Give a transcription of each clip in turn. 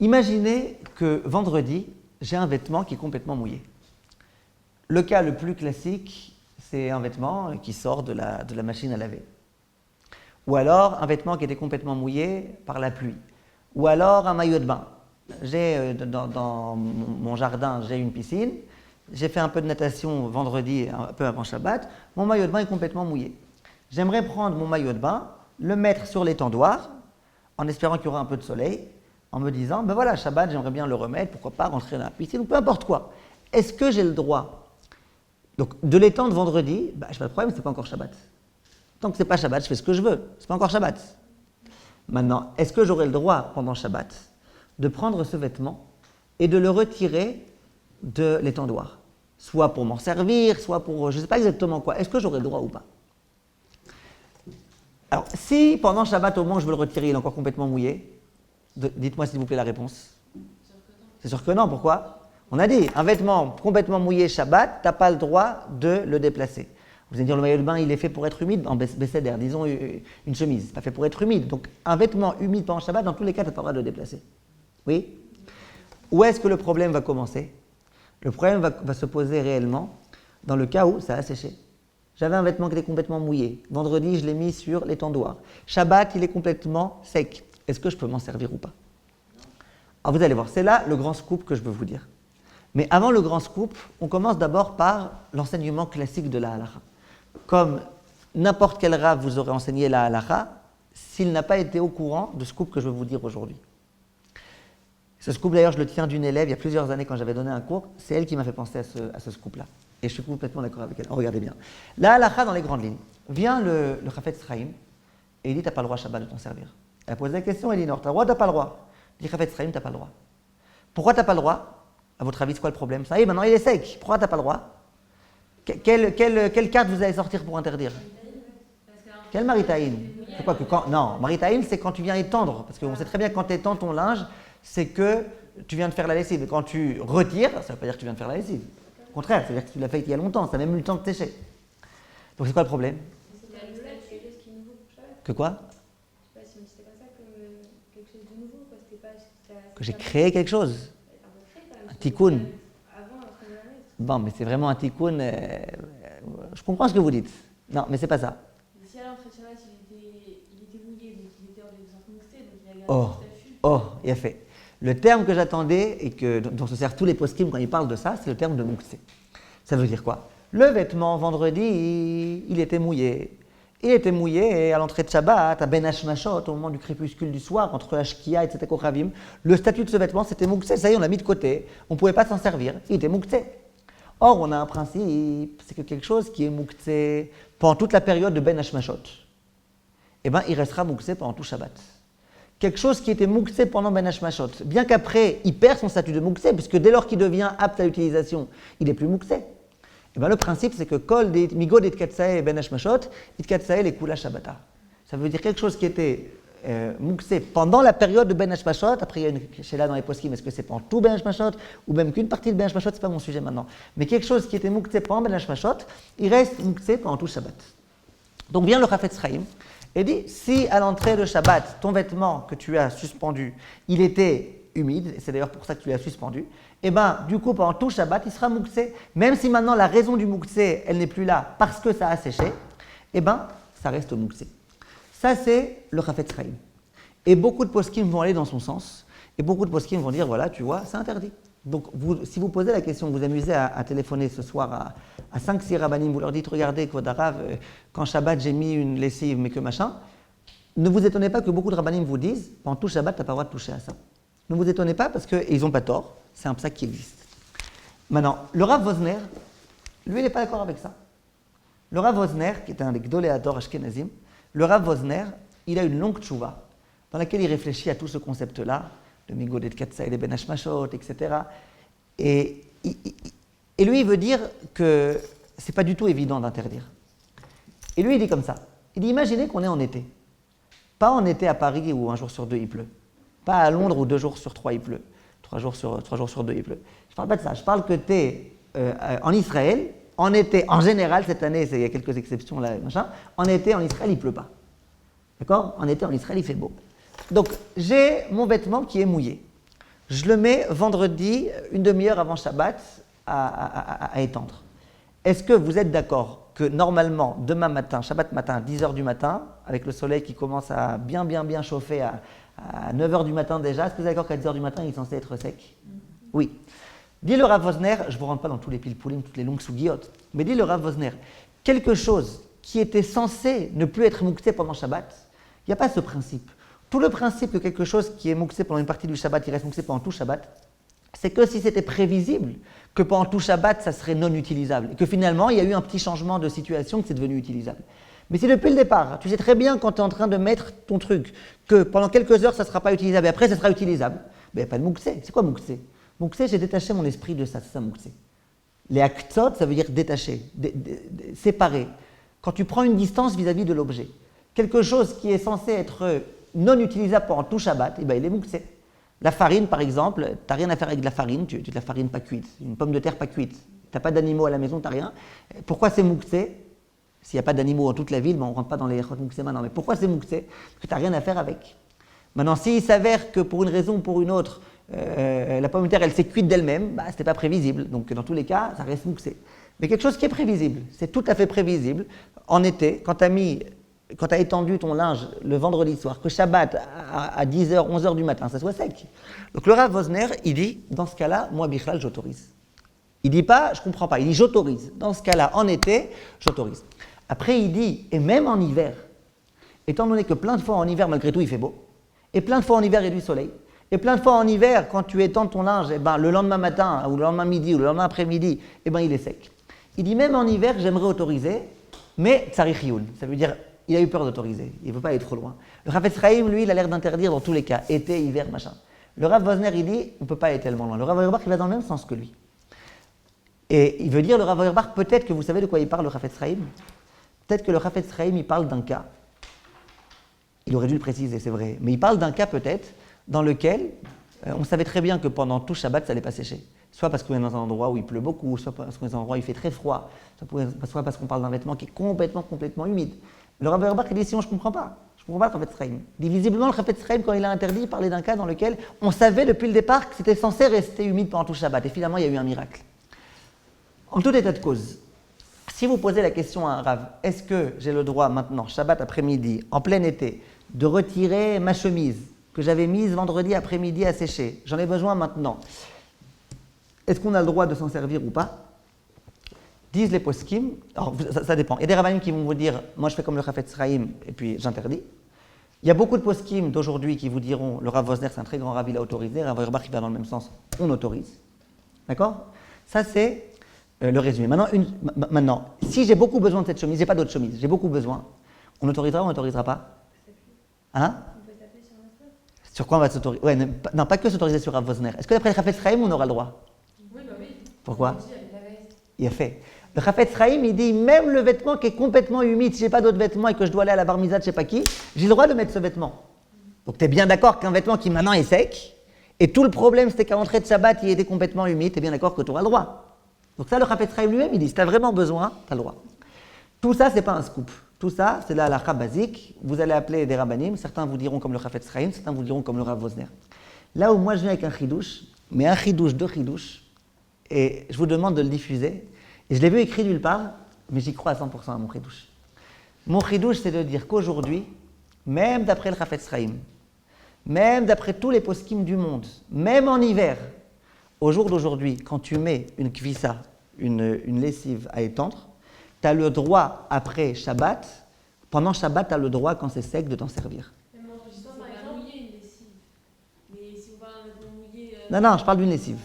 Imaginez que vendredi, j'ai un vêtement qui est complètement mouillé. Le cas le plus classique, c'est un vêtement qui sort de la machine à laver. Ou alors un vêtement qui était complètement mouillé par la pluie. Ou alors un maillot de bain. J'ai dans mon jardin, j'ai une piscine. J'ai fait un peu de natation vendredi, un peu avant Shabbat. Mon maillot de bain est complètement mouillé. J'aimerais prendre mon maillot de bain, le mettre sur l'étendoir, en espérant qu'il y aura un peu de soleil, en me disant, ben voilà, Shabbat, j'aimerais bien le remettre, pourquoi pas rentrer dans la piscine, ou peu importe quoi. Est-ce que j'ai le droit donc de l'étendre vendredi? Ben, je n'ai pas de problème, ce n'est pas encore Shabbat. Tant que ce n'est pas Shabbat, je fais ce que je veux, ce n'est pas encore Shabbat. Maintenant, est-ce que j'aurai le droit, pendant Shabbat, de prendre ce vêtement et de le retirer de l'étendoir? Soit pour m'en servir, soit pour, je ne sais pas exactement quoi. Est-ce que j'aurai le droit ou pas? Alors, si pendant Shabbat, au moment où je veux le retirer, il est encore complètement mouillé, dites-moi s'il vous plaît la réponse. C'est sûr que non, pourquoi? On a dit, un vêtement complètement mouillé Shabbat, tu n'as pas le droit de le déplacer. Vous allez dire, le maillot de bain, il est fait pour être humide, en Besséder, disons une chemise, c'est pas fait pour être humide. Donc, un vêtement humide pendant Shabbat, dans tous les cas, tu n'as pas le droit de le déplacer. Oui? Où est-ce que le problème va commencer? Le problème va se poser réellement dans le cas où ça a séché. J'avais un vêtement qui était complètement mouillé. Vendredi, je l'ai mis sur l'étendoir. Shabbat, il est complètement sec. Est-ce que je peux m'en servir ou pas? Alors vous allez voir, c'est là le grand scoop que je veux vous dire. Mais avant le grand scoop, on commence d'abord par l'enseignement classique de la halakha. Comme n'importe quel rav vous aurait enseigné la halakha, s'il n'a pas été au courant de ce scoop que je veux vous dire aujourd'hui. Ce scoop, d'ailleurs, je le tiens d'une élève il y a plusieurs années quand j'avais donné un cours. C'est elle qui m'a fait penser à ce scoop-là. Et je suis complètement d'accord avec elle. Oh, regardez bien. La halakha, dans les grandes lignes, vient le Chafetz Chaim et il dit, tu n'as pas le droit Shabbat de t'en servir. Elle a posé la question, elle dit, non, tu as le droit, tu n'as pas le droit. Il dit, Chafetz Chaim, tu n'as pas le droit. Pourquoi tu n'as pas le droit? À votre avis, c'est quoi le problème? Ça y est, maintenant il est sec. Pourquoi tu n'as pas le droit? Quelle carte vous allez sortir pour interdire? Quel maritaïn? C'est quoi que quand... Non, maritaïn, c'est quand tu viens étendre. Parce qu'on sait très bien que quand tu étends ton linge, c'est que tu viens de faire la lessive. Et quand tu retires, ça ne veut pas dire que tu viens de faire la lessive. Au contraire, ça veut dire que tu l'as fait il y a longtemps, ça a même eu le temps de sécher. Donc c'est quoi le problème? Que quoi? Que j'ai créé quelque chose. Un tikkun. Bon, mais c'est vraiment un tikkun. Je comprends ce que vous dites. Non, mais c'est pas ça. Si à l'entrée de Shabbat, il était mouillé, donc il était en désinfecté, donc il a gardé le statut. Oh, il a fait. Le terme que j'attendais et dont se servent tous les poskim quand ils parlent de ça, c'est le terme de mouksé. Ça veut dire quoi? Le vêtement, vendredi, il était mouillé. Il était mouillé à l'entrée de Shabbat, à Ben Hashmashot, au moment du crépuscule du soir, entre la Shkia et Tzetek Kochavim. Le statut de ce vêtement, c'était mouksé. Ça y est, on l'a mis de côté. On ne pouvait pas s'en servir. Il était mouksé. Or, on a un principe, c'est que quelque chose qui est mouksé pendant toute la période de Ben Hashmashot, eh bien, il restera mouksé pendant tout Shabbat. Quelque chose qui était mouksé pendant Ben Hashmashot, bien qu'après, il perd son statut de mouksé, puisque dès lors qu'il devient apte à l'utilisation, il n'est plus mouksé. Eh bien, le principe, c'est que Kol Migod et Tkatsae Ben Hashmashot, Tkatsae les Kula Shabbata. Ça veut dire quelque chose qui était mouksé pendant la période de Ben Hashmashot. Après, il y a une chéla dans les poskim, est-ce que c'est pendant tout Ben Hashmashot, ou même qu'une partie de Ben Hashmashot, c'est pas mon sujet maintenant. Mais quelque chose qui était mouksé pendant Ben Hashmashot, il reste mouksé pendant tout Shabbat. Donc vient le Chafetz Chaim et dit, si à l'entrée de Shabbat, ton vêtement que tu as suspendu, il était humide, et c'est d'ailleurs pour ça que tu l'as suspendu, et bien du coup pendant tout Shabbat, il sera mouksé. Même si maintenant la raison du mouksé, elle n'est plus là parce que ça a séché, et bien ça reste mouksé. Ça c'est le Chafetz Chaim. Et beaucoup de poskim vont aller dans son sens, et beaucoup de poskim vont dire, voilà, tu vois, c'est interdit. Donc, si vous posez la question, vous vous amusez à téléphoner ce soir à 5-6 rabbanim, vous leur dites, regardez, Kvodarav, quand Shabbat j'ai mis une lessive, mais que machin, ne vous étonnez pas que beaucoup de rabbanim vous disent, pendant tout Shabbat, tu n'as pas le droit de toucher à ça. Ne vous étonnez pas parce qu'ils n'ont pas tort, c'est un psaque qui existe. Maintenant, le Rav Vosner, lui, il n'est pas d'accord avec ça. Le Rav Vosner, qui est un des Gdoléador Ashkenazim, le Rav Vosner, il a une longue tchouva dans laquelle il réfléchit à tout ce concept-là, le Migod et Tkatsae, les Ben Hashmashot, etc. Et lui, il veut dire que c'est pas du tout évident d'interdire. Et lui, il dit comme ça. Il dit, imaginez qu'on est en été. Pas en été à Paris où un jour sur deux il pleut. Pas à Londres où 2 jours sur 3 il pleut. 3 jours sur 2 il pleut. Je parle pas de ça. Je parle que tu es en Israël, en été, en général, cette année, il y a quelques exceptions là, machin, en été, en Israël, il pleut pas. D'accord? En été, en Israël, il fait beau. Donc, j'ai mon vêtement qui est mouillé. je le mets vendredi, une demi-heure avant Shabbat, à étendre. Est-ce que vous êtes d'accord que normalement, demain matin, Shabbat matin, à 10h du matin, avec le soleil qui commence à bien chauffer à 9h du matin déjà, est-ce que vous êtes d'accord qu'à 10h du matin, il est censé être sec? Oui. Dit le Rav Wosner, je ne vous rentre pas dans tous les pilpoulim, toutes les longues sougiotes, mais dit le Rav Wosner, quelque chose qui était censé ne plus être mouxé pendant Shabbat, il n'y a pas ce principe. Tout le principe que quelque chose qui est mouxé pendant une partie du Shabbat, il reste mouxé pendant tout Shabbat, c'est que si c'était prévisible que pendant tout Shabbat, ça serait non utilisable, et que finalement, il y a eu un petit changement de situation que c'est devenu utilisable. Mais si depuis le départ, tu sais très bien quand tu es en train de mettre ton truc, que pendant quelques heures, ça ne sera pas utilisable, et après, ça sera utilisable, ben, il n'y a pas de mouxé. C'est quoi mouxé? Mouxé, j'ai détaché mon esprit de ça, c'est ça mouxé. Les aktsot, ça veut dire détacher, séparer. Quand tu prends une distance vis-à-vis de l'objet, quelque chose qui est censé être non utilisable pendant tout Shabbat, eh ben, il est mouxé. La farine, par exemple, tu n'as rien à faire avec de la farine, tu de la farine pas cuite, une pomme de terre pas cuite. Tu n'as pas d'animaux à la maison, tu n'as rien. Pourquoi c'est mouxé? S'il n'y a pas d'animaux dans toute la ville, ben, on ne rentre pas dans les mouxé maintenant. Mais pourquoi c'est mouxé? Parce que tu n'as rien à faire avec. Maintenant, s'il s'avère que pour une raison ou pour une autre, la pomme de terre, elle s'est cuite d'elle-même, bah, ce n'était pas prévisible. Donc, dans tous les cas, ça reste mouxé. Mais quelque chose qui est prévisible, c'est tout à fait prévisible. En été, quand tu as étendu ton linge le vendredi soir, que Shabbat à 10h, 11h du matin, ça soit sec. Donc le Rav Wosner, il dit, dans ce cas-là, moi, Bichlal, j'autorise. Il ne dit pas, je ne comprends pas, il dit, j'autorise. Dans ce cas-là, en été, j'autorise. Après, il dit, et même en hiver, étant donné que plein de fois en hiver, malgré tout, il fait beau, et plein de fois en hiver, il y a du soleil, et plein de fois en hiver, quand tu étends ton linge, eh ben, le lendemain matin, ou le lendemain midi, ou le lendemain après-midi, eh ben, il est sec. Il dit, même en hiver, j'aimerais autoriser, mais tsarich yun, ça veut dire, il a eu peur d'autoriser, il ne veut pas aller trop loin. Le Chafetz Chaim, lui, il a l'air d'interdire dans tous les cas, été, hiver, machin. Le Rav Wosner, il dit, on ne peut pas aller tellement loin. Le Rav Auerbach, il va dans le même sens que lui. Et il veut dire, le Rav Auerbach, peut-être que vous savez de quoi il parle, le Chafetz Chaim. Peut-être que le Chafetz Chaim, il parle d'un cas. Il aurait dû le préciser, c'est vrai. Mais il parle d'un cas, peut-être, dans lequel on savait très bien que pendant tout Shabbat, ça n'allait pas sécher. Soit parce qu'on est dans un endroit où il pleut beaucoup, soit parce qu'on est dans un endroit où il fait très froid, soit parce qu'on parle d'un vêtement qui est complètement humide. Le Rav Auerbach, il dit, sinon je ne comprends pas. Je ne comprends pas le Chafetz Chaim. Visiblement, le Chafetz Chaim, quand il a interdit, il parlait d'un cas dans lequel on savait depuis le départ que c'était censé rester humide pendant tout Shabbat. Et finalement, il y a eu un miracle. En tout état de cause, si vous posez la question à un Rav, est-ce que j'ai le droit maintenant, Shabbat après-midi, en plein été, de retirer ma chemise que j'avais mise vendredi après-midi à sécher? J'en ai besoin maintenant. Est-ce qu'on a le droit de s'en servir ou pas? Disent les poskim, alors ça dépend. Il y a des rabbanim qui vont vous dire, moi je fais comme le Chafetz Chaim et puis j'interdis. Il y a beaucoup de poskim d'aujourd'hui qui vous diront, le Rav Wosner c'est un très grand rav, il a autorisé, Rav Auerbach il va dans le même sens, on autorise. D'accord? Ça c'est le résumé. Maintenant, si j'ai beaucoup besoin de cette chemise, j'ai pas d'autre chemise, j'ai beaucoup besoin, on autorisera ou on n'autorisera pas? Hein? Sur quoi on va s'autoriser? Ouais, non, pas que s'autoriser sur Rav Wosner. Est-ce que d'après le Chafetz Chaim, on aura le droit? Oui, bah oui. Pourquoi? Il a fait. Le Chafetz Chaim, il dit, même le vêtement qui est complètement humide, si je n'ai pas d'autres vêtements et que je dois aller à la bar mitzvah de je ne sais pas qui, j'ai le droit de mettre ce vêtement. Donc tu es bien d'accord qu'un vêtement qui maintenant est sec, et tout le problème c'était qu'à l'entrée de Shabbat, il était complètement humide, tu es bien d'accord que tu auras le droit. Donc ça, le Chafetz Chaim lui-même, il dit, si tu as vraiment besoin, tu as le droit. Tout ça, ce n'est pas un scoop. Tout ça, c'est la halakha basique. Vous allez appeler des rabbanim, certains vous diront comme le Chafetz Chaim, certains vous diront comme le Rav Wosner. Là où moi je viens avec un chidouche, mais un chidouche, deux chidouches, et je vous demande de le diffuser. Et je l'ai vu écrit nulle part, mais j'y crois à 100% à mon chidouche. Mon chidouche, c'est de dire qu'aujourd'hui, même d'après le Chafetz Chaim, même d'après tous les poskim du monde, même en hiver, au jour d'aujourd'hui, quand tu mets une kvissa, une lessive à étendre, tu as le droit après Shabbat, pendant Shabbat, tu as le droit, quand c'est sec, de t'en servir. Même en enregistrant, par exemple, mouiller une lessive. Mais si on parle de mouiller. Non, je parle d'une lessive.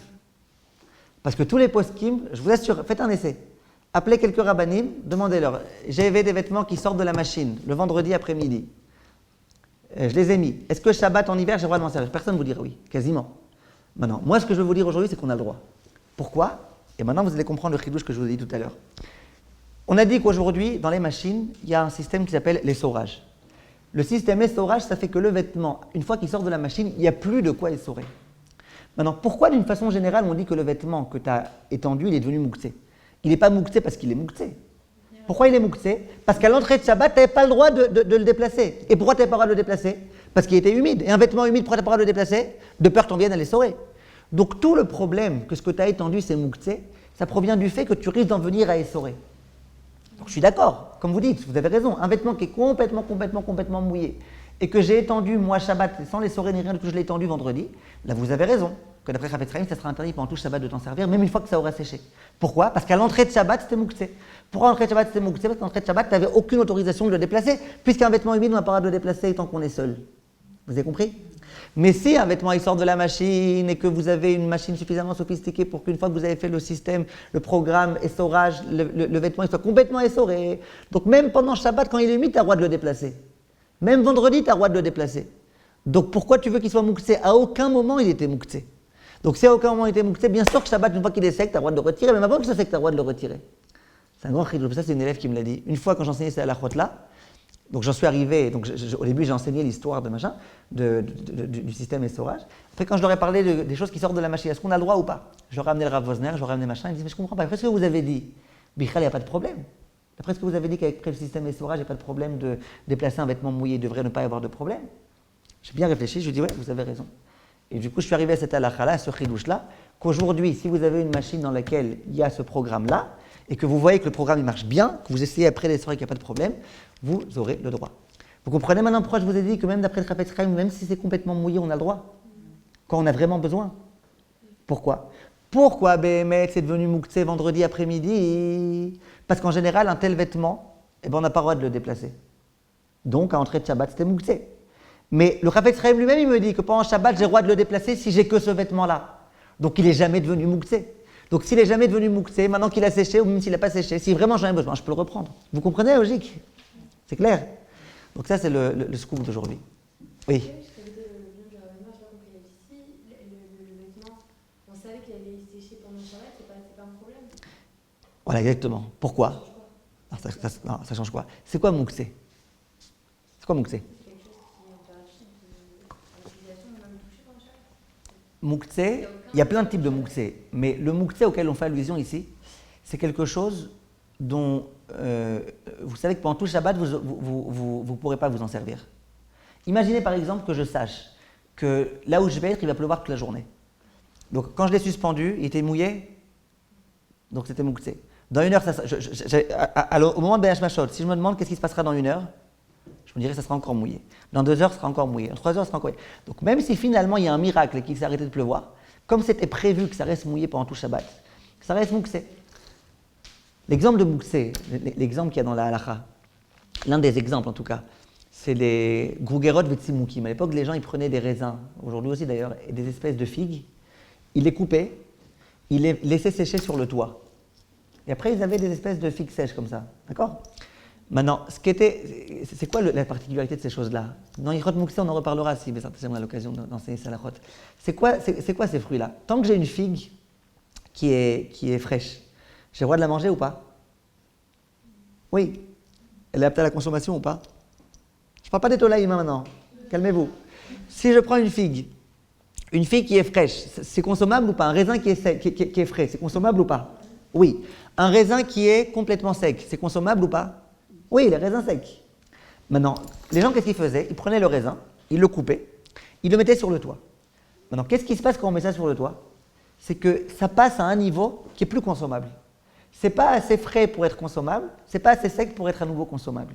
Parce que tous les poskim, je vous assure, faites un essai. Appelez quelques rabbanim, demandez-leur. J'avais des vêtements qui sortent de la machine le vendredi après-midi. Je les ai mis. Est-ce que Shabbat en hiver, j'ai le droit de m'en servir? Personne ne vous dira oui, quasiment. Maintenant, moi, ce que je veux vous dire aujourd'hui, c'est qu'on a le droit. Pourquoi? Et maintenant, vous allez comprendre le chidouche que je vous ai dit tout à l'heure. On a dit qu'aujourd'hui, dans les machines, il y a un système qui s'appelle l'essorage. Le système essorage, ça fait que le vêtement, une fois qu'il sort de la machine, il n'y a plus de quoi essorer. Maintenant, pourquoi d'une façon générale on dit que le vêtement que tu as étendu, il est devenu mouxé? Il n'est pas mouxé parce qu'il est mouxé. Pourquoi il est mouxé? Parce qu'à l'entrée de Shabbat, tu n'avais pas le droit de le déplacer. Et pourquoi tu n'avais pas le droit de le déplacer? Parce qu'il était humide. Et un vêtement humide, pourquoi tu n'as pas le droit de le déplacer? De peur qu'on vienne à l'essorer. Donc tout le problème que ce que tu as étendu, c'est Moukhtse, ça provient du fait que tu risques d'en venir à essorer. Donc je suis d'accord, comme vous dites, vous avez raison, un vêtement qui est complètement mouillé, et que j'ai étendu, moi, Shabbat, sans l'essorer ni rien, que je l'ai étendu vendredi, là vous avez raison, que d'après Chafetz Chaim, ça sera interdit pendant tout Shabbat de t'en servir, même une fois que ça aura séché. Pourquoi? Parce qu'à l'entrée de Shabbat, c'était Moukhtse. Pourquoi à l'entrée de Shabbat, c'était Moukhtse? Parce qu'à l'entrée de Shabbat, tu n'avais aucune autorisation de le déplacer, puisqu'un vêtement humide, on n'a pas le droit de le déplacer tant qu'on est seul. Vous avez compris? Mais si un vêtement il sort de la machine et que vous avez une machine suffisamment sophistiquée pour qu'une fois que vous avez fait le système, le programme essorage, le vêtement il soit complètement essoré. Donc même pendant Shabbat, quand il est humide, tu as le droit de le déplacer. Même vendredi, tu as le droit de le déplacer. Donc pourquoi tu veux qu'il soit Moukhtse? À aucun moment il était Moukhtse. Donc si à aucun moment il était Moukhtse, bien sûr que Shabbat, une fois qu'il est sec, tu as le droit de le retirer, même avant que ça sec, tu as le droit de le retirer. C'est un grand chidouch. Ça, c'est une élève qui me l'a dit. Une fois quand j'enseignais cette halachot là, donc j'en suis arrivé, donc au début j'ai enseigné l'histoire de machin, du système essorage. Après quand je leur ai parlé des choses qui sortent de la machine, est-ce qu'on a le droit ou pas? Je leur ai amené le Rav Wosner, je leur ai amené machin, ils disent mais je comprends pas, après ce que vous avez dit, Bichal, il n'y a pas de problème. Après ce que vous avez dit qu'avec le système essorage, il n'y a pas de problème de déplacer un vêtement mouillé, il devrait ne pas y avoir de problème. J'ai bien réfléchi, je lui ai dit ouais, vous avez raison. Et du coup je suis arrivé à cette halakha-là, à ce chidouche-là, qu'aujourd'hui si vous avez une machine dans laquelle il y a ce programme-là, et que vous voyez que le programme il marche bien, que vous essayez après d'essorer qu'il n'y a pas de problème, vous aurez le droit. Vous comprenez maintenant pourquoi je vous ai dit que même d'après le Chafetz Chaim, même si c'est complètement mouillé, on a le droit, quand on a vraiment besoin. Pourquoi? Pourquoi Béhémet c'est devenu Moukhtse vendredi après-midi? Parce qu'en général, un tel vêtement, on n'a pas le droit de le déplacer. Donc, à l'entrée de Shabbat, c'était Moukhtse. Mais le Chafetz Chaim lui-même, il me dit que pendant Shabbat, j'ai le droit de le déplacer si j'ai que ce vêtement-là. Donc, il n'est jamais devenu Moukhtse. Donc, s'il n'est jamais devenu Moukhtse, maintenant qu'il a séché, ou même s'il n'a pas séché, si vraiment j'en ai besoin, je peux le reprendre. Vous comprenez la logique? C'est clair? Donc, ça, c'est le scoop d'aujourd'hui. Oui. Voilà, exactement. Pourquoi? Ça change quoi? C'est quoi Moukhtse? C'est quoi Moukhtse? Moukhtse, il y a plein de types de Moukhtse, mais le Moukhtse auquel on fait allusion ici, c'est quelque chose dont vous savez que pendant tout le Shabbat, vous ne pourrez pas vous en servir. Imaginez par exemple que je sache que là où je vais être, il va pleuvoir toute la journée. Donc quand je l'ai suspendu, il était mouillé, donc c'était Moukhtse. Dans une heure, au moment de Ben Hashmashot, si je me demande qu'est-ce qui se passera dans une heure, je me dirais que ça sera encore mouillé. Dans 2 heures, ça sera encore mouillé. Dans 3 heures, ça sera encore mouillé. Donc même si finalement il y a un miracle et qu'il s'est arrêté de pleuvoir, comme c'était prévu que ça reste mouillé pendant tout Shabbat, ça reste Moukhtse. L'exemple de Moukhtse, l'exemple qu'il y a dans la halacha, l'un des exemples en tout cas, c'est les Grougerot Vetsimoukim. À l'époque, les gens ils prenaient des raisins, aujourd'hui aussi d'ailleurs, et des espèces de figues, ils les coupaient, ils les laissaient sécher sur le toit. Et après, ils avaient des espèces de figues sèches comme ça. D'accord? Maintenant, c'est quoi la particularité de ces choses-là? Dans Yichot Moukhtse, on en reparlera si on a l'occasion d'enseigner Salachot. C'est quoi ces fruits-là? Tant que j'ai une figue qui est fraîche, j'ai le droit de la manger ou pas? Oui. Elle est apte à la consommation ou pas? Je ne parle pas des tolaïm maintenant. Calmez-vous. Si je prends une figue qui est fraîche, c'est consommable ou pas? Un raisin qui est frais, c'est consommable ou pas? Oui. Un raisin qui est complètement sec, c'est consommable ou pas? Oui, les raisins secs. Maintenant, les gens, qu'est-ce qu'ils faisaient? Ils prenaient le raisin, ils le coupaient, ils le mettaient sur le toit. Maintenant, qu'est-ce qui se passe quand on met ça sur le toit? C'est que ça passe à un niveau qui est plus consommable. C'est pas assez frais pour être consommable, c'est pas assez sec pour être à nouveau consommable.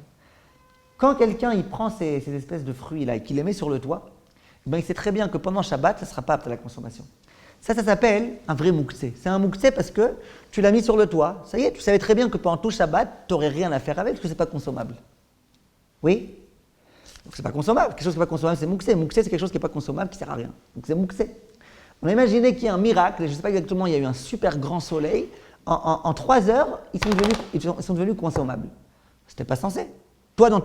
Quand quelqu'un il prend ces espèces de fruits-là et qu'il les met sur le toit, il sait très bien que pendant Shabbat, ça ne sera pas apte à la consommation. Ça s'appelle un vrai Moukhtse. C'est un Moukhtse parce que tu l'as mis sur le toit. Ça y est, tu savais très bien que pendant tout Shabbat, tu n'aurais rien à faire avec parce que ce n'est pas consommable. Oui? Donc c'est pas consommable. Quelque chose qui n'est pas consommable, c'est Moukhtse. Moukhtse, c'est quelque chose qui n'est pas consommable, qui ne sert à rien. Donc c'est Moukhtse. On a imaginé qu'il y a un miracle, je ne sais pas exactement, il y a eu un super grand soleil. En 3 heures, ils sont devenus consommables. Ce n'était pas censé.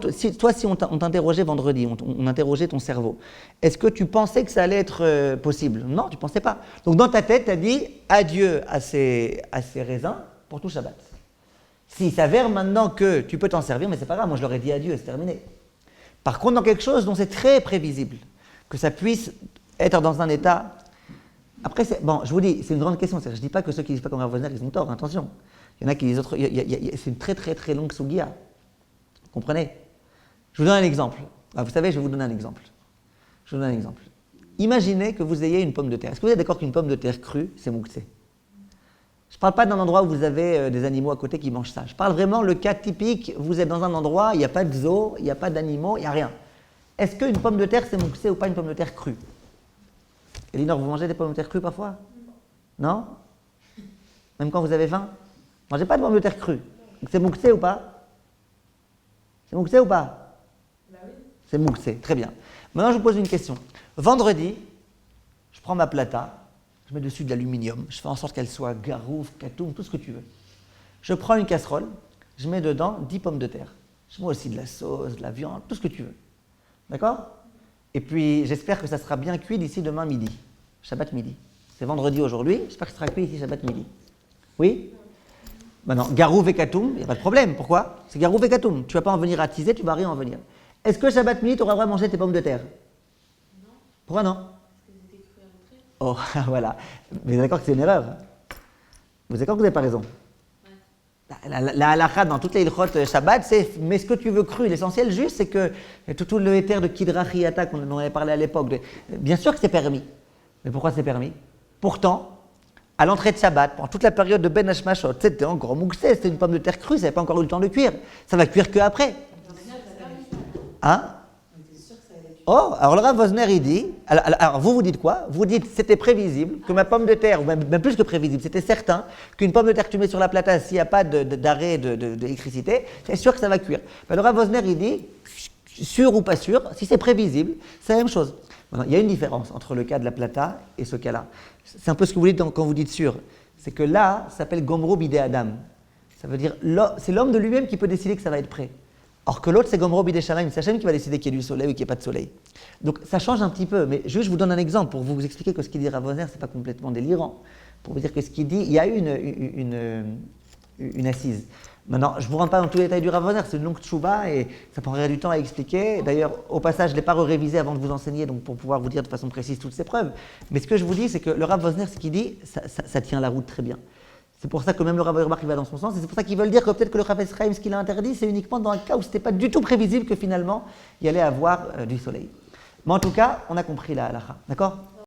Si on t'interrogeait vendredi, on interrogeait ton cerveau, est-ce que tu pensais que ça allait être possible? Non, tu ne pensais pas. Donc dans ta tête, tu as dit adieu à ces raisins pour tout Shabbat. S'il s'avère maintenant que tu peux t'en servir, mais c'est pas grave, moi je leur ai dit adieu et c'est terminé. Par contre, dans quelque chose dont c'est très prévisible, que ça puisse être dans un état... Après, je vous dis, c'est une grande question. Je ne dis pas que ceux qui ne disent pas comme Rav Wosner, ils ont tort, attention. Il y en a qui disent autre. C'est une très très très longue sugia. Vous comprenez? Je vous donne un exemple. Vous savez, je vais vous donner un exemple. Imaginez que vous ayez une pomme de terre. Est-ce que vous êtes d'accord qu'une pomme de terre crue, c'est mouxé? Je ne parle pas d'un endroit où vous avez des animaux à côté qui mangent ça. Je parle vraiment le cas typique, vous êtes dans un endroit, il n'y a pas de zoo, il n'y a pas d'animaux, il n'y a rien. Est-ce qu'une pomme de terre, c'est mouxé ou pas une pomme de terre crue? Elinor, vous mangez des pommes de terre crues parfois? Non? Même quand vous avez faim? Vous ne mangez pas de pommes de terre crues. C'est mouxé ou pas? C'est mouxé ou pas? Bah oui. C'est mouxé, très bien. Maintenant, je vous pose une question. Vendredi, je prends ma plata, je mets dessus de l'aluminium, je fais en sorte qu'elle soit garouf, katoum, tout ce que tu veux. Je prends une casserole, je mets dedans 10 pommes de terre. Je mets aussi de la sauce, de la viande, tout ce que tu veux. D'accord? Et puis, j'espère que ça sera bien cuit d'ici demain midi. Shabbat midi. C'est vendredi aujourd'hui, j'espère que ça sera cuit d'ici Shabbat midi. Oui? Maintenant, garouf et katoum, il n'y a pas de problème. Pourquoi? C'est garouf et katoum. Tu ne vas pas en venir à teaser, tu ne vas rien en venir. Est-ce que Shabbat midi, tu auras le droit de manger tes pommes de terre? Non. Pourquoi non? Parce qu'elles étaient crues à l'entrée. Oh, voilà. Vous êtes d'accord que c'est une erreur? Vous êtes d'accord que vous n'avez pas raison? La halakha dans toutes les ilchot Shabbat, c'est mais ce que tu veux cru. L'essentiel juste, c'est que tout le éther de Kidrachiyata qu'on en avait parlé à l'époque, bien sûr que c'est permis. Mais pourquoi c'est permis? Pourtant, à l'entrée de Shabbat, pendant toute la période de Ben Hashmashot, c'était encore mouxé, c'était une pomme de terre crue, ça n'avait pas encore eu le temps de cuire. Ça va cuire que après. Hein? Oh, alors le Rav Wosner, il dit, alors vous dites quoi? Vous dites, c'était prévisible que ma pomme de terre, ou même plus que prévisible, c'était certain qu'une pomme de terre que tu mets sur la plata, s'il n'y a pas d'arrêt d'électricité, c'est sûr que ça va cuire. Ben, le Rav Wosner, il dit, sûr ou pas sûr, si c'est prévisible, c'est la même chose. Maintenant, il y a une différence entre le cas de la plata et ce cas-là. C'est un peu ce que vous dites quand vous dites sûr. C'est que là, ça s'appelle Gomro Bidé Adam. Ça veut dire, c'est l'homme de lui-même qui peut décider que ça va être prêt. Or que l'autre, c'est Gomro Bidé Shamayim, c'est Hachem qui va décider qu'il y ait du soleil ou qu'il n'y ait pas de soleil. Donc ça change un petit peu, mais juste je vous donne un exemple pour vous expliquer que ce qu'il dit Rav Wosner, ce n'est pas complètement délirant. Pour vous dire que ce qu'il dit, il y a une assise. Maintenant, je ne vous rentre pas dans tous les détails du Rav Wosner, c'est une longue tchouba et ça prendrait du temps à expliquer. D'ailleurs, au passage, je ne l'ai pas révisé avant de vous enseigner, donc pour pouvoir vous dire de façon précise toutes ces preuves. Mais ce que je vous dis, c'est que le Rav Wosner, ce qu'il dit, ça tient la route très bien. C'est pour ça que même le Rav Auerbach il va dans son sens, et c'est pour ça qu'ils veulent dire que peut-être que le Chafetz Chaim, ce qu'il a interdit, c'est uniquement dans un cas où ce n'était pas du tout prévisible que finalement, il y allait avoir du soleil. Mais en tout cas, on a compris la halakha, d'accord?